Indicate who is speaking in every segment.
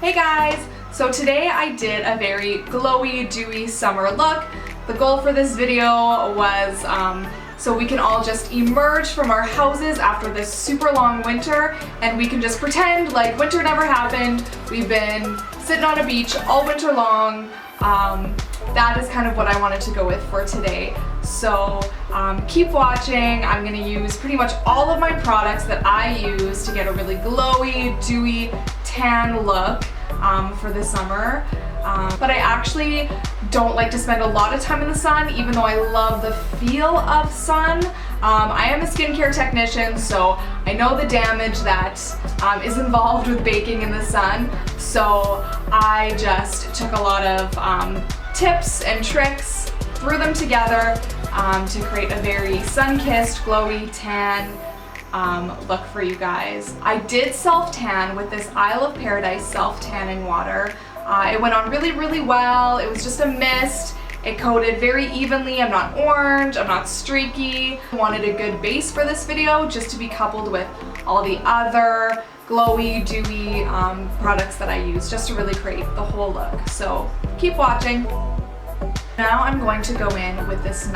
Speaker 1: Hey guys! So today I did a very glowy, dewy summer look. The goal for this video was so we can all just emerge from our houses after this super long winter and we can just pretend like winter never happened. We've been sitting on a beach all winter long. That is kind of what I wanted to go with for today. So keep watching. I'm going to use pretty much all of my products that I use to get a really glowy, dewy, tan look for the summer. But I actually don't like to spend a lot of time in the sun, even though I love the feel of sun. I am a skincare technician, so I know the damage that is involved with baking in the sun. So I just took a lot of tips and tricks, threw them together to create a very sun-kissed, glowy, tan look for you guys. I did self-tan with this Isle of Paradise self-tanning water. It went on really, really well. It was just a mist. It coated very evenly. I'm not orange, I'm not streaky. I wanted a good base for this video just to be coupled with all the other glowy, dewy products that I use just to really create the whole look. So keep watching. Now I'm going to go in with this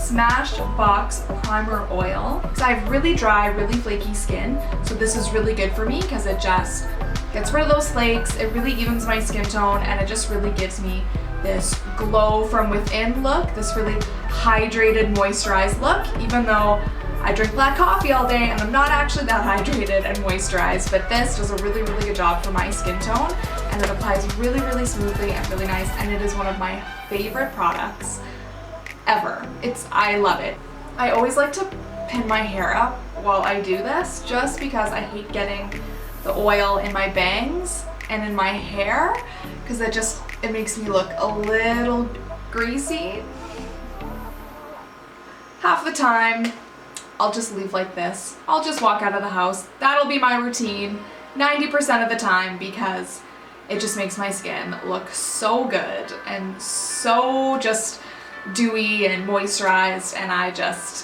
Speaker 1: Smashbox Primer Oil. So I have really dry, really flaky skin, so this is really good for me because it just gets rid of those flakes, it really evens my skin tone, and it just really gives me this glow from within look, this really hydrated, moisturized look, even though I drink black coffee all day and I'm not actually that hydrated and moisturized, but this does a really, really good job for my skin tone, and it applies really, really smoothly and really nice, and it is one of my favorite products ever. I love it. I always like to pin my hair up while I do this just because I hate getting the oil in my bangs and in my hair because it makes me look a little greasy. Half the time I'll just leave like this. I'll just walk out of the house. That'll be my routine 90% of the time because it just makes my skin look so good and so just dewy and moisturized, and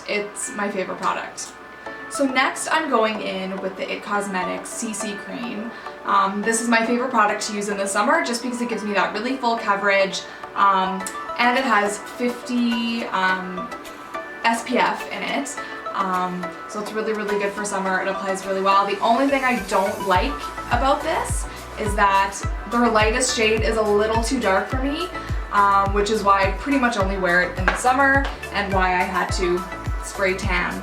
Speaker 1: it's my favorite product. So next I'm going in with the IT Cosmetics CC Cream. This is my favorite product to use in the summer just because it gives me that really full coverage, and it has 50 SPF in it. So it's really, really good for summer. It applies really well. The only thing I don't like about this is that their lightest shade is a little too dark for me, which is why I pretty much only wear it in the summer and why I had to spray tan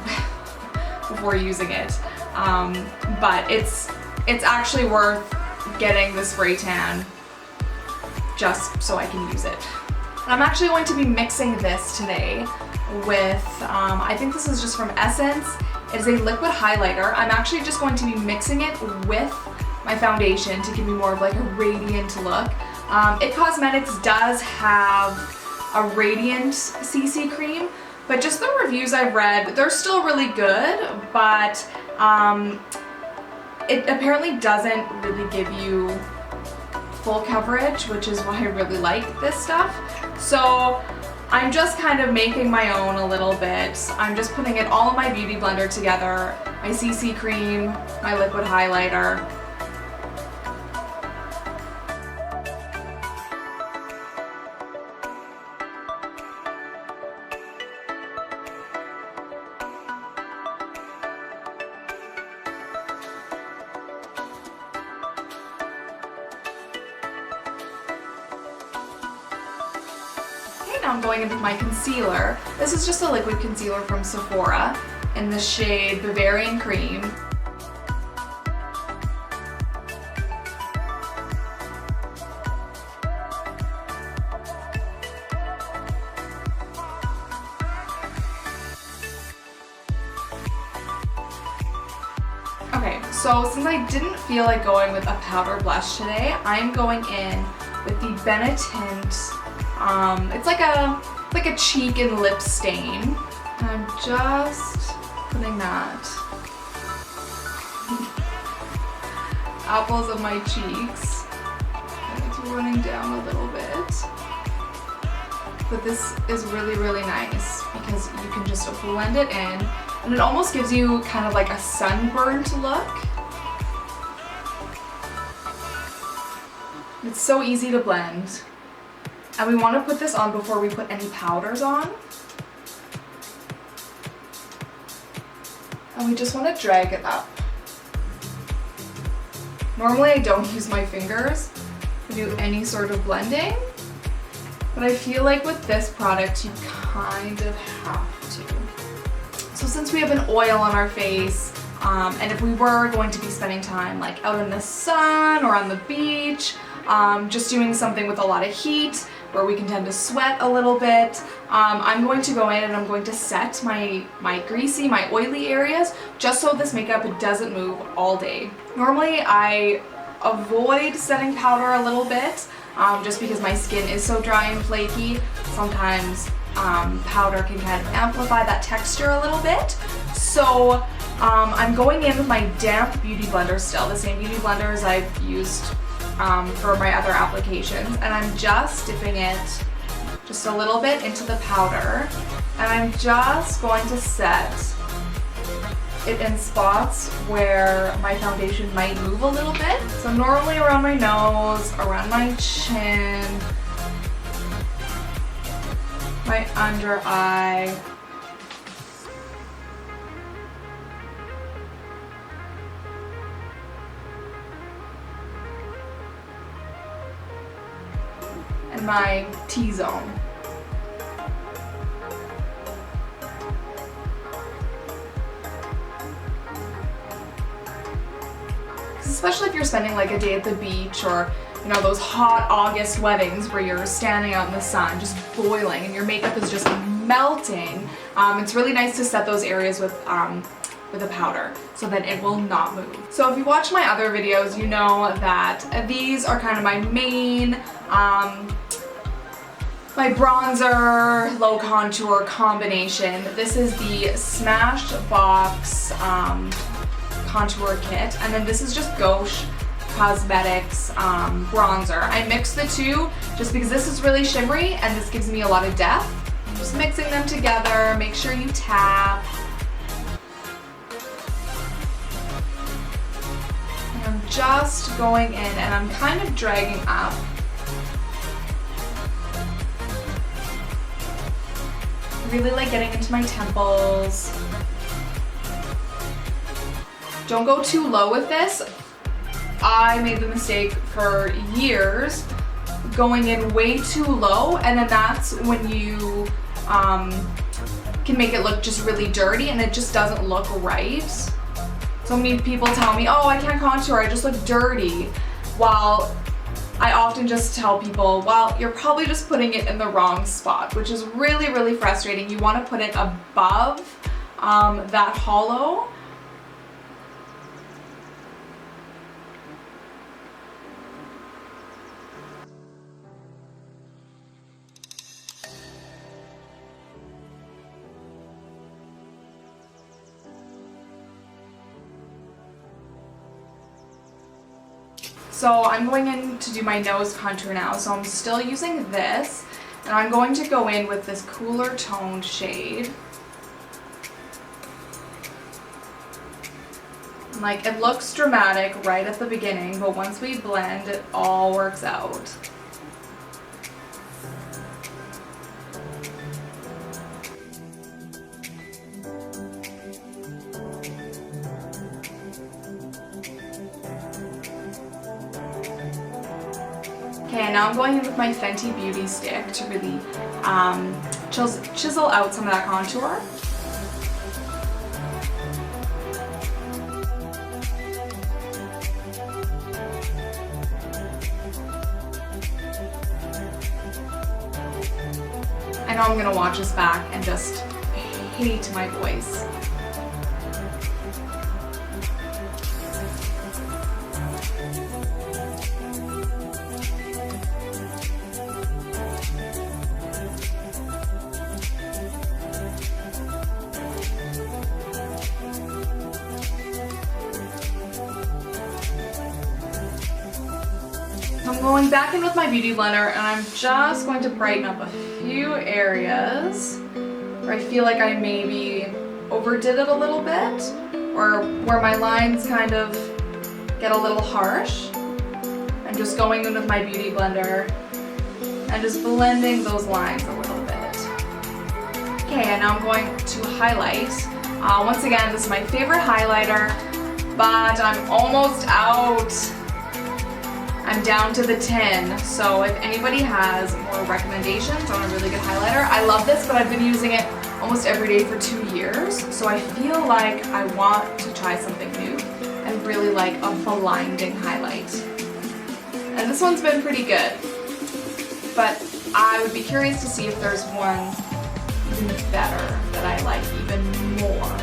Speaker 1: before using it. But it's actually worth getting the spray tan just so I can use it. And I'm actually going to be mixing this today with, I think this is just from Essence. It is a liquid highlighter. I'm actually just going to be mixing it with my foundation to give me more of like a radiant look. IT Cosmetics does have a radiant CC cream, but just the reviews I've read, they're still really good, but it apparently doesn't really give you full coverage, which is why I really like this stuff. So I'm just kind of making my own a little bit. I'm just putting it all in my beauty blender together, my CC cream, my liquid highlighter. Now I'm going in with my concealer. This is just a liquid concealer from Sephora in the shade Bavarian Cream. Okay, so since I didn't feel like going with a powder blush today, I'm going in with the Benetint. It's like a cheek and lip stain. I'm just putting that apples of my cheeks. And it's running down a little bit. But this is really, really nice because you can just blend it in, and it almost gives you kind of like a sunburnt look. It's so easy to blend. And we want to put this on before we put any powders on. And we just want to drag it up. Normally I don't use my fingers to do any sort of blending, but I feel like with this product you kind of have to. So since we have an oil on our face, and if we were going to be spending time like out in the sun or on the beach, just doing something with a lot of heat where we can tend to sweat a little bit, I'm going to go in and I'm going to set my greasy, my oily areas just so this makeup doesn't move all day. Normally I avoid setting powder a little bit just because my skin is so dry and flaky. Sometimes powder can kind of amplify that texture a little bit. So I'm going in with my damp beauty blender still, the same beauty blender as I've used for my other applications, and I'm just dipping it just a little bit into the powder, and I'm just going to set it in spots where my foundation might move a little bit. So normally around my nose, around my chin, my under eye, and my T-zone. Especially if you're spending like a day at the beach, or you know, those hot August weddings where you're standing out in the sun just boiling and your makeup is just melting, it's really nice to set those areas with a powder so that it will not move. So if you watch my other videos, you know that these are kind of my main my bronzer low contour combination. This is the Smashbox contour kit, and then this is just Gauche Cosmetics bronzer. I mix the two just because this is really shimmery and this gives me a lot of depth. I'm just mixing them together. Make sure you tap. And I'm just going in and I'm kind of dragging up. Really like getting into my temples. Don't go too low with this. I made the mistake for years going in way too low, and then that's when you can make it look just really dirty and it just doesn't look right. So many people tell me, oh, I can't contour, I just look dirty. While I often just tell people, well, you're probably just putting it in the wrong spot, which is really, really frustrating. You want to put it above that hollow. So I'm going in to do my nose contour now, so I'm still using this, and I'm going to go in with this cooler toned shade. Like, it looks dramatic right at the beginning, but once we blend, it all works out. Okay, and now I'm going in with my Fenty Beauty Stick to really chisel out some of that contour. I know I'm gonna watch this back and just hate my voice. I'm going back in with my beauty blender and I'm just going to brighten up a few areas where I feel like I maybe overdid it a little bit, or where my lines kind of get a little harsh, and I'm just going in with my Beauty Blender and just blending those lines a little bit. Okay, and now I'm going to highlight. Once again, this is my favorite highlighter, but I'm almost out. I'm down to the tin, so if anybody has more recommendations on a really good highlighter, I love this, but I've been using it almost every day for 2 years, so I feel like I want to try something new and really like a blinding highlight. And this one's been pretty good, but I would be curious to see if there's one even better that I like even more.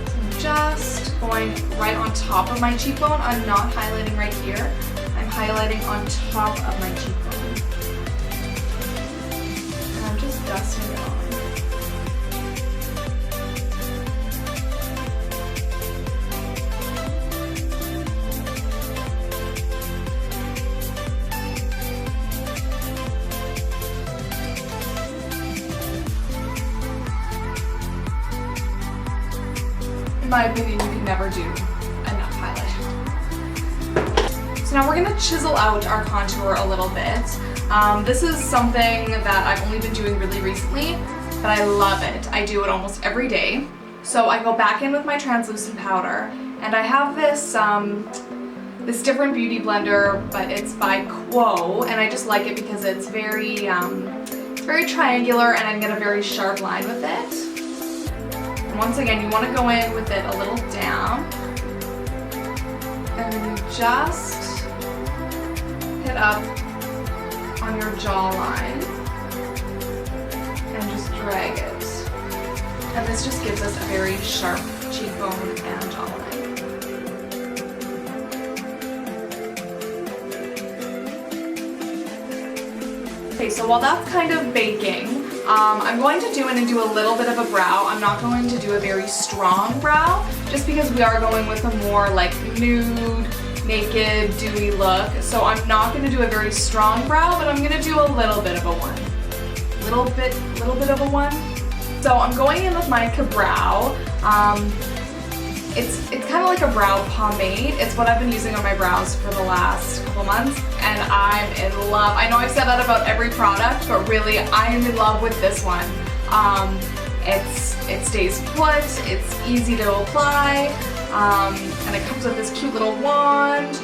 Speaker 1: So just going right on top of my cheekbone. I'm not highlighting right here. I'm highlighting on top of my cheekbone. And I'm just dusting it on. In my opinion, you can never do enough highlight. So now we're gonna chisel out our contour a little bit. This is something that I've only been doing really recently, but I love it. I do it almost every day. So I go back in with my translucent powder, and I have this this different beauty blender, but it's by Quo, and I just like it because it's very triangular, and I can get a very sharp line with it. Once again, you want to go in with it a little down, and then you just hit up on your jawline and just drag it. And this just gives us a very sharp cheekbone and jawline. Okay, so while that's kind of baking, I'm going to do a little bit of a brow. I'm not going to do a very strong brow, just because we are going with a more like nude, naked, dewy look. So I'm not going to do a very strong brow, but I'm going to do a little bit of a one. Little bit of a one. So I'm going in with my Ka-Brow. It's kind of like a brow pomade. It's what I've been using on my brows for the last couple months, and I'm in love. I know I've said that about every product, but really I am in love with this one. It stays put, it's easy to apply, and it comes with this cute little wand.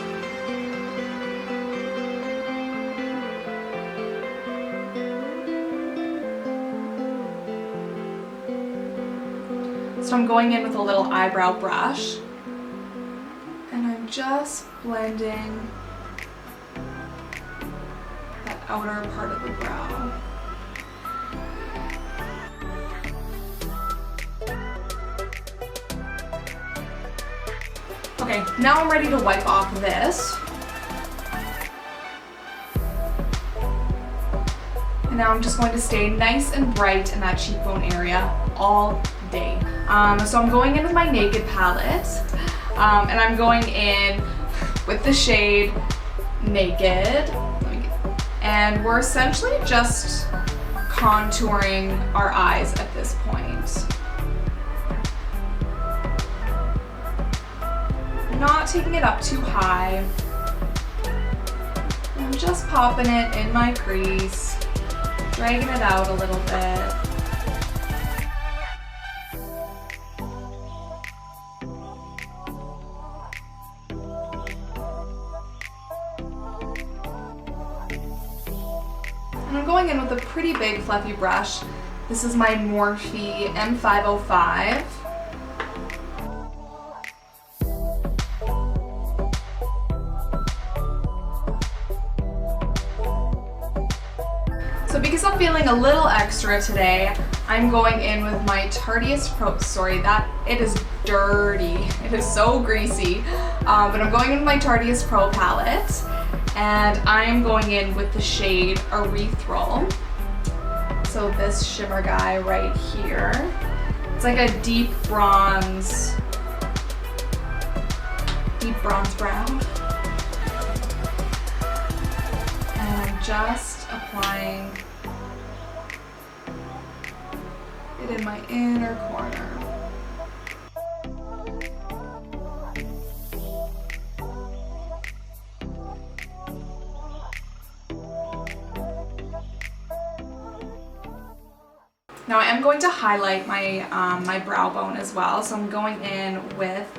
Speaker 1: So I'm going in with a little eyebrow brush, and I'm just blending that outer part of the brow. Okay, now I'm ready to wipe off this. And now I'm just going to stay nice and bright in that cheekbone area all day. So I'm going in with my Naked palette, and I'm going in with the shade Naked, and we're essentially just contouring our eyes at this point. Not taking it up too high. I'm just popping it in my crease, dragging it out a little bit. And I'm going in with a pretty big fluffy brush. This is my Morphe M505. So because I'm feeling a little extra today, I'm going in with my Tarteist Pro, it is dirty. It is so greasy. But I'm going in with my Tarteist Pro palette. And I am going in with the shade Erythral. So this shimmer guy right here. It's like a deep bronze brown. And I'm just applying it in my inner corner. Now I am going to highlight my, my brow bone as well, so I'm going in with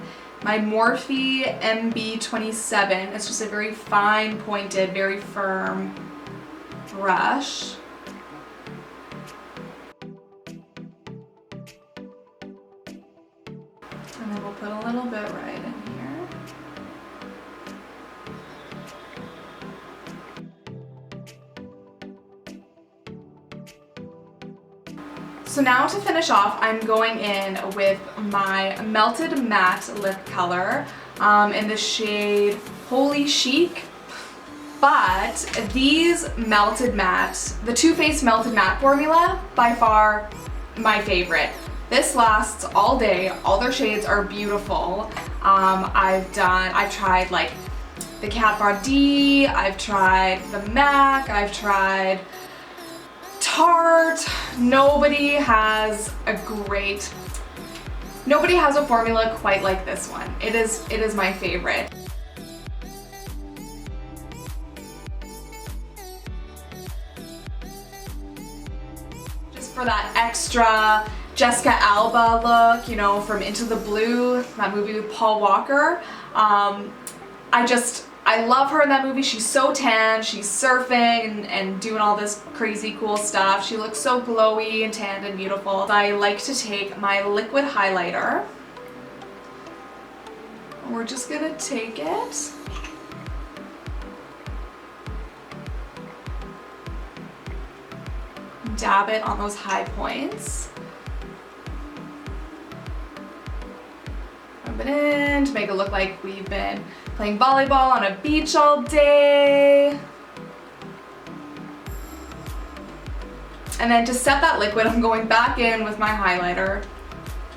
Speaker 1: my Morphe MB27. It's just a very fine pointed, very firm brush. And then we'll put a little bit right in here. So now to finish off, I'm going in with my Melted Matte Lip Color in the shade Holy Chic. But these Melted Matte, the Too Faced Melted Matte formula, by far my favorite. This lasts all day. All their shades are beautiful. I've tried like the Kat Von D, I've tried the MAC, I've tried Tarte. Nobody has a formula quite like this one. It is my favorite. Just for that extra Jessica Alba look, you know, from Into the Blue, that movie with Paul Walker. I love her in that movie. She's so tan, she's surfing and doing all this crazy cool stuff. She looks so glowy and tanned and beautiful. I like to take my liquid highlighter. We're just gonna take it. Dab it on those high points. Rub it in to make it look like we've been playing volleyball on a beach all day. And then to set that liquid, I'm going back in with my highlighter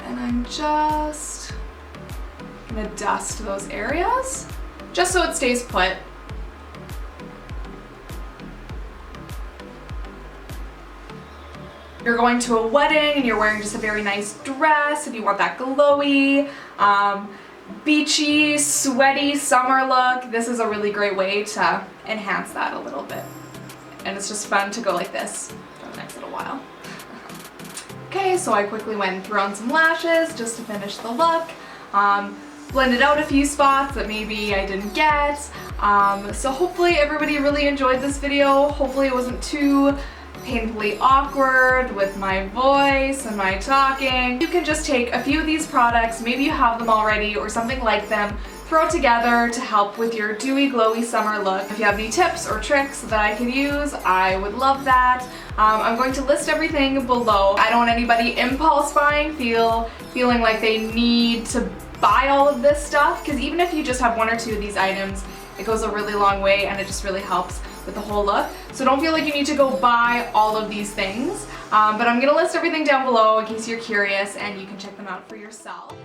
Speaker 1: and I'm just gonna dust those areas just so it stays put. You're going to a wedding and you're wearing just a very nice dress, if you want that glowy, beachy, sweaty summer look, this is a really great way to enhance that a little bit. And it's just fun to go like this for the next little while. Okay, so I quickly went and threw on some lashes just to finish the look. Blended out a few spots that maybe I didn't get. So hopefully everybody really enjoyed this video. Hopefully it wasn't too painfully awkward with my voice and my talking. You can just take a few of these products, maybe you have them already or something like them, throw it together to help with your dewy, glowy summer look. If you have any tips or tricks that I could use, I would love that. I'm going to list everything below. I don't want anybody impulse buying, feeling like they need to buy all of this stuff, because even if you just have one or two of these items, it goes a really long way and it just really helps with the whole look. So don't feel like you need to go buy all of these things, but I'm gonna list everything down below in case you're curious and you can check them out for yourself.